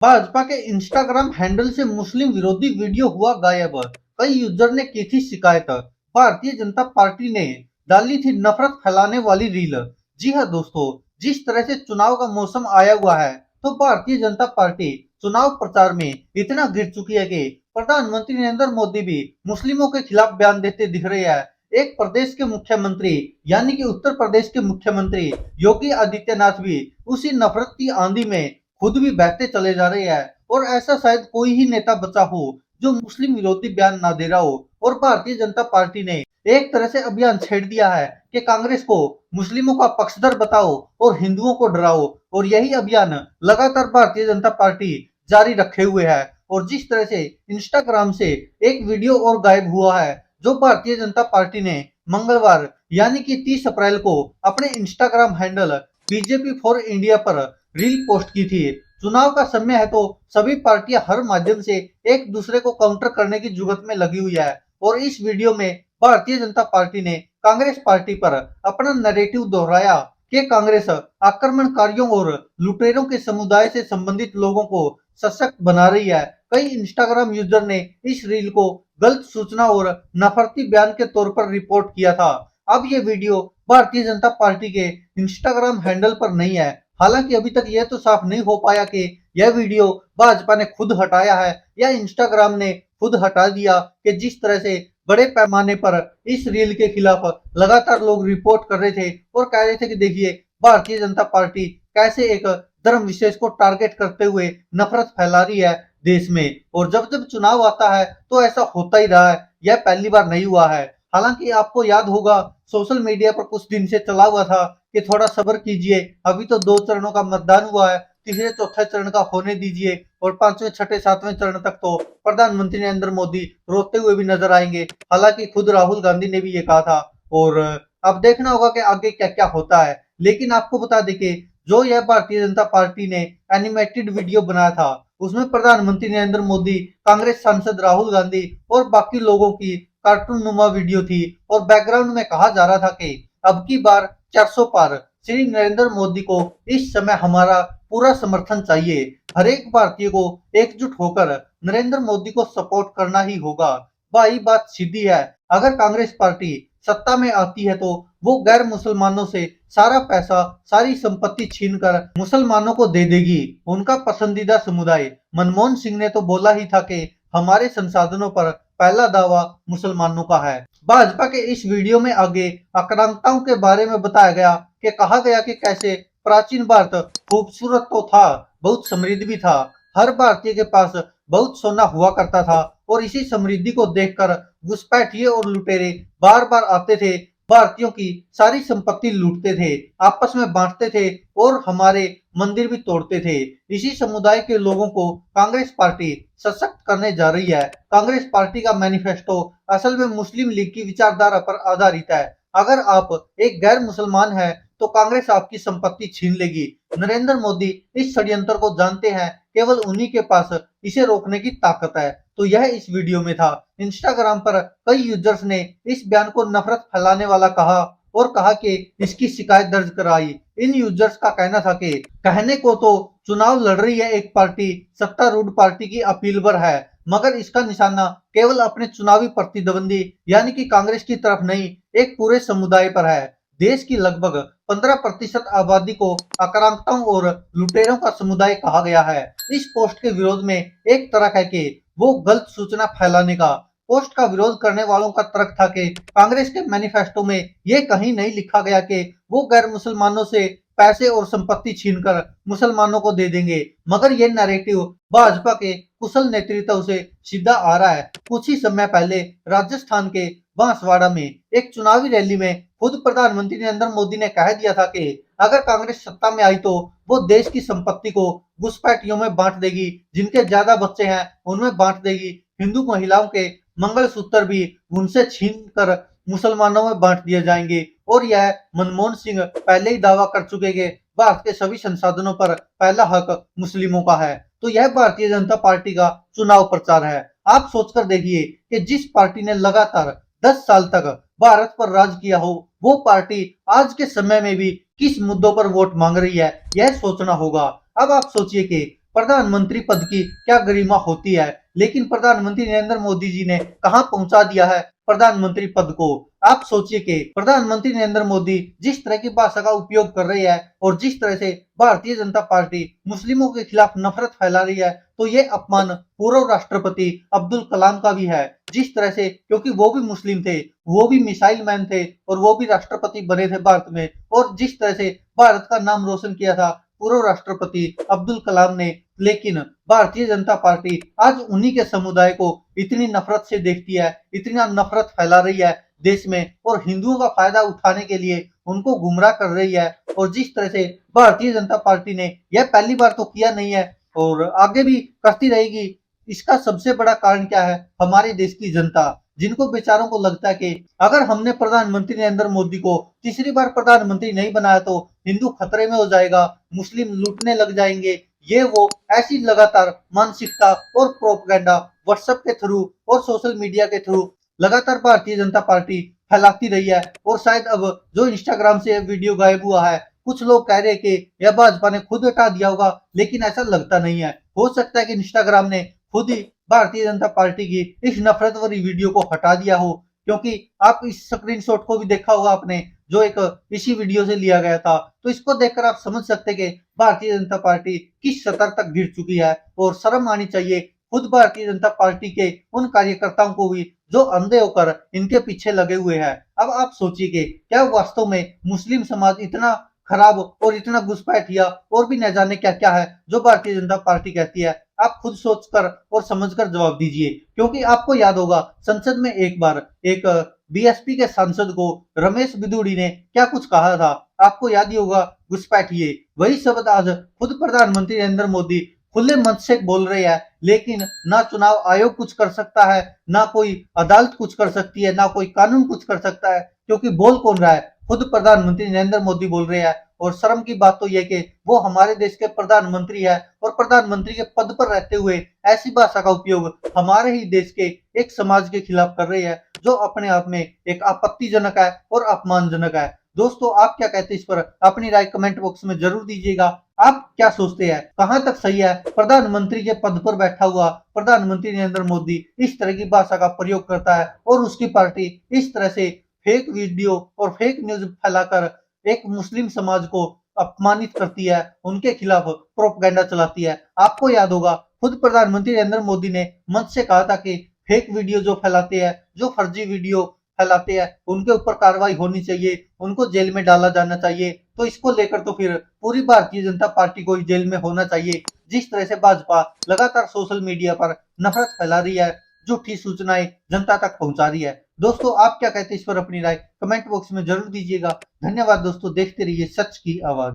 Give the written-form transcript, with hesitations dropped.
भाजपा के Instagram handle से मुस्लिम विरोधी वीडियो हुआ गायब। कई यूजर ने की थी शिकायत। भारतीय जनता पार्टी ने डाली थी नफरत फैलाने वाली रील। जी हाँ दोस्तों, जिस तरह से चुनाव का मौसम आया हुआ है, तो भारतीय जनता पार्टी चुनाव प्रचार में इतना गिर चुकी है कि प्रधानमंत्री नरेंद्र मोदी भी मुस्लिमों के खिलाफ बयान देते दिख रहे हैं। एक प्रदेश के मुख्यमंत्री यानी कि उत्तर प्रदेश के मुख्यमंत्री योगी आदित्यनाथ भी उसी नफरत की आंधी में खुद भी बहते चले जा रहे हैं। और ऐसा शायद कोई ही नेता बचा हो जो मुस्लिम विरोधी बयान ना दे रहा हो। और भारतीय जनता पार्टी ने एक तरह से अभियान छेड़ दिया है कि कांग्रेस को मुस्लिमों का पक्षधर बताओ और हिंदुओं को डराओ। और यही अभियान लगातार भारतीय जनता पार्टी जारी रखे हुए है। और जिस तरह से इंस्टाग्राम से एक वीडियो और गायब हुआ है, जो भारतीय जनता पार्टी ने मंगलवार यानी कि 30 अप्रैल को अपने Instagram handle BJP for India पर रील पोस्ट की थी। चुनाव का समय है तो सभी पार्टियां हर माध्यम से एक दूसरे को काउंटर करने की जुगत में लगी हुई है। और इस वीडियो में भारतीय जनता पार्टी ने कांग्रेस पार्टी पर अपना नैरेटिव दोहराया कि कांग्रेस आक्रमणकारियों और लुटेरों के समुदाय से संबंधित लोगों को सशक्त बना रही है। कई इंस्टाग्राम यूजर ने इस रील को गलत सूचना और नफरती बयान के तौर पर रिपोर्ट किया था। अब ये वीडियो भारतीय जनता पार्टी के इंस्टाग्राम हैंडल पर नहीं है। हालांकि अभी तक यह तो साफ नहीं हो पाया कि यह वीडियो भाजपा ने खुद हटाया है या इंस्टाग्राम ने खुद हटा दिया। कि जिस तरह से बड़े पैमाने पर इस रील के खिलाफ लगातार लोग रिपोर्ट कर रहे थे और कह रहे थे कि देखिए भारतीय जनता पार्टी कैसे एक धर्म विशेष को टारगेट करते हुए नफरत फैला रही है देश में। और जब जब चुनाव आता है तो ऐसा होता ही रहा है, यह पहली बार नहीं हुआ है। हालांकि आपको याद होगा, सोशल मीडिया पर कुछ दिन से चला हुआ था कि थोड़ा सब्र कीजिए, अभी तो 2 चरणों का मतदान हुआ है, तीसरे चौथे चरण का होने दीजिए और 5वें छठे 7वें चरण तक तो प्रधानमंत्री नरेंद्र मोदी रोते हुए भी नजर आएंगे। हालांकि खुद राहुल गांधी ने भी ये कहा था। और अब देखना होगा कि आगे क्या क्या होता है। लेकिन आपको बता दें कि जो यह भारतीय जनता पार्टी ने एनिमेटेड वीडियो बनाया था, उसमें प्रधानमंत्री नरेंद्र मोदी, कांग्रेस सांसद राहुल गांधी और बाकी लोगों की कार्टून नुमा वीडियो थी। और बैकग्राउंड में कहा जा रहा था कि अब की बार 400 पार, श्री नरेंद्र मोदी को इस समय हमारा पूरा समर्थन चाहिए। हर एक भारतीय को एकजुट होकर नरेंद्र मोदी को सपोर्ट करना ही होगा। भाई बात सीधी है, अगर कांग्रेस पार्टी सत्ता में आती है तो वो गैर मुसलमानों से सारा पैसा, सारी संपत्ति छीनकर मुसलमानों को दे देगी। उनका पसंदीदा समुदाय मनमोहन सिंह ने तो बोला ही था कि हमारे संसाधनों पर पहला दावा मुसलमानों का है। भाजपा के इस वीडियो में आगे आक्रांताओं के बारे में बताया गया कि कहा गया कि कैसे प्राचीन भारत खूबसूरत तो था, बहुत समृद्ध भी था। हर भारतीय के पास बहुत सोना हुआ करता था और इसी समृद्धि को देखकर घुसपैठिए और लुटेरे बार बार आते थे, भारतीयों की सारी संपत्ति लूटते थे, आपस में बांटते थे और हमारे मंदिर भी तोड़ते थे। इसी समुदाय के लोगों को कांग्रेस पार्टी सशक्त करने जा रही है। कांग्रेस पार्टी का मैनिफेस्टो असल में मुस्लिम लीग की विचारधारा पर आधारित है। अगर आप एक गैर मुसलमान है तो कांग्रेस आपकी संपत्ति छीन लेगी। नरेंद्र मोदी इस षड्यंत्र को जानते हैं, केवल उन्हीं के पास इसे रोकने की ताकत है। तो यह इस वीडियो में था। इंस्टाग्राम पर कई यूजर्स ने इस बयान को नफरत फैलाने वाला कहा और कहा कि इसकी शिकायत दर्ज कराई। इन यूजर्स का कहना था कि कहने को तो चुनाव लड़ रही है एक पार्टी, सत्तारूढ़ पार्टी की अपील पर है, मगर इसका निशाना केवल अपने चुनावी प्रतिद्वंदी यानी कि कांग्रेस की तरफ नहीं, एक पूरे समुदाय पर है। देश की लगभग 15% आबादी को आक्रांताओं और लुटेरों का समुदाय कहा गया है। इस पोस्ट के विरोध में एक तरह है कि वो गलत सूचना फैलाने का। पोस्ट का विरोध करने वालों का तर्क था कि कांग्रेस के मैनिफेस्टो में ये कहीं नहीं लिखा गया कि वो गैर मुसलमानों से पैसे और संपत्ति छीनकर मुसलमानों को दे देंगे, मगर ये नैरेटिव भाजपा के कुशल नेतृत्व से सीधा आ रहा है। कुछ ही समय पहले राजस्थान के बांसवाड़ा में एक चुनावी रैली में खुद प्रधानमंत्री नरेंद्र मोदी ने कह दिया था कि अगर कांग्रेस सत्ता में आई तो वो देश की संपत्ति को घुसपैठियों में बांट देगी, जिनके ज्यादा बच्चे हैं उनमें बांट देगी, हिंदू महिलाओं के मंगलसूत्र भी उनसे छीन कर मुसलमानों में बांट दिए जाएंगे। और यह मनमोहन सिंह पहले ही दावा कर चुके कि भारत के सभी संसाधनों पर पहला हक मुस्लिमों का है। तो यह भारतीय जनता पार्टी का चुनाव प्रचार है। आप सोचकर देखिए कि जिस पार्टी ने लगातार 10 साल तक भारत पर राज किया हो, वो पार्टी आज के समय में भी किस मुद्दों पर वोट मांग रही है, यह सोचना होगा। अब आप सोचिए कि प्रधानमंत्री पद की क्या गरिमा होती है, लेकिन प्रधानमंत्री नरेंद्र मोदी जी ने कहां पहुंचा दिया है प्रधानमंत्री पद को। आप सोचिए कि प्रधानमंत्री नरेंद्र मोदी जिस तरह की भाषा का उपयोग कर रही है और जिस तरह से भारतीय जनता पार्टी मुस्लिमों के खिलाफ नफरत फैला रही है, तो ये अपमान पूर्व राष्ट्रपति अब्दुल कलाम का भी है। जिस तरह से, क्योंकि वो भी मुस्लिम थे, वो भी मिसाइल मैन थे और वो भी राष्ट्रपति बने थे भारत में, और जिस तरह से भारत का नाम रोशन किया था पूर्व राष्ट्रपति अब्दुल कलाम ने, लेकिन भारतीय जनता पार्टी आज उन्हीं के समुदाय को इतनी नफरत से देखती है, इतना नफरत फैला रही है देश में, और हिंदुओं का फायदा उठाने के लिए उनको गुमराह कर रही है। और जिस तरह से भारतीय जनता पार्टी ने यह पहली बार तो किया नहीं है और आगे भी करती रहेगी। इसका सबसे बड़ा कारण क्या है? हमारे देश की जनता, जिनको बेचारों को लगता है कि अगर हमने प्रधानमंत्री नरेंद्र मोदी को तीसरी बार प्रधानमंत्री नहीं बनाया तो हिंदू खतरे में हो जाएगा, मुस्लिम लूटने लग जाएंगे, ये वो ऐसी लगातार मानसिकता और प्रोपगेंडा व्हाट्सएप के थ्रू और सोशल मीडिया के थ्रू लगातार भारतीय जनता पार्टी फैलाती रही है। और शायद अब जो इंस्टाग्राम से वीडियो गायब हुआ है, कुछ लोग कह रहे हैं कि यह भाजपा ने खुद हटा दिया होगा, लेकिन ऐसा लगता नहीं है। हो सकता है कि इंस्टाग्राम ने खुद ही भारतीय जनता पार्टी की इस नफरत भरी वीडियो को हटा दिया हो, क्योंकि आप इस स्क्रीनशॉट को भी देखा होगा आपने, जो एक इसी वीडियो से लिया गया था। तो इसको देखकर आप समझ सकते हैं कि भारतीय जनता पार्टी किस स्तर तक गिर चुकी है, और शर्म आनी चाहिए खुद भारतीय जनता पार्टी के उन कार्यकर्ताओं को भी जो अंधे होकर इनके पीछे लगे हुए हैं। अब आप सोचिए कि क्या वास्तव में मुस्लिम समाज इतना खराब और इतना घुसपैठिया और भी न जाने क्या क्या है जो भारतीय जनता पार्टी कहती है? आप खुद सोचकर और समझकर जवाब दीजिए, क्योंकि आपको याद होगा संसद में एक बार एक बीएसपी के सांसद को रमेश बिधूड़ी ने क्या कुछ कहा था, आपको याद ही होगा, घुसपैठिए। वही शब्द आज खुद प्रधानमंत्री नरेंद्र मोदी खुले मन से बोल रहे हैं, लेकिन ना चुनाव आयोग कुछ कर सकता है, ना कोई अदालत कुछ कर सकती है, ना कोई कानून कुछ कर सकता है, क्योंकि बोल कौन रहा है? खुद प्रधानमंत्री नरेंद्र मोदी बोल रहे हैं। और शर्म की बात तो यह कि वो हमारे देश के प्रधानमंत्री है और प्रधानमंत्री के पद पर रहते हुए ऐसी भाषा का उपयोग हमारे ही देश के एक समाज के खिलाफ कर रहे हैं, जो अपने आप में एक आपत्तिजनक है और अपमानजनक है। दोस्तों, आप क्या कहते हैं इस पर? अपनी राय कमेंट बॉक्स में जरूर दीजिएगा। आप क्या सोचते हैं, कहां तक सही है? प्रधानमंत्री के पद पर बैठा हुआ प्रधानमंत्री नरेंद्र मोदी इस तरह की भाषा का प्रयोग करता है और उसकी पार्टी इस तरह से फेक वीडियो और फेक न्यूज फैलाकर एक मुस्लिम समाज को अपमानित करती है, उनके खिलाफ प्रोपगेंडा चलाती है। आपको याद होगा खुद प्रधानमंत्री नरेंद्र मोदी ने मंच से कहा था कि फेक वीडियो जो फैलाते हैं, जो फर्जी वीडियो फैलाते हैं, उनके ऊपर कार्रवाई होनी चाहिए, उनको जेल में डाला जाना चाहिए। तो इसको लेकर तो फिर पूरी भारतीय जनता पार्टी को जेल में होना चाहिए। जिस तरह से भाजपा लगातार सोशल मीडिया पर नफरत फैला रही है, झूठी सूचनाएं जनता तक पहुंचा रही है। दोस्तों, आप क्या कहते हैं इस पर? अपनी राय कमेंट बॉक्स में जरूर दीजिएगा। धन्यवाद दोस्तों, देखते रहिए सच की आवाज।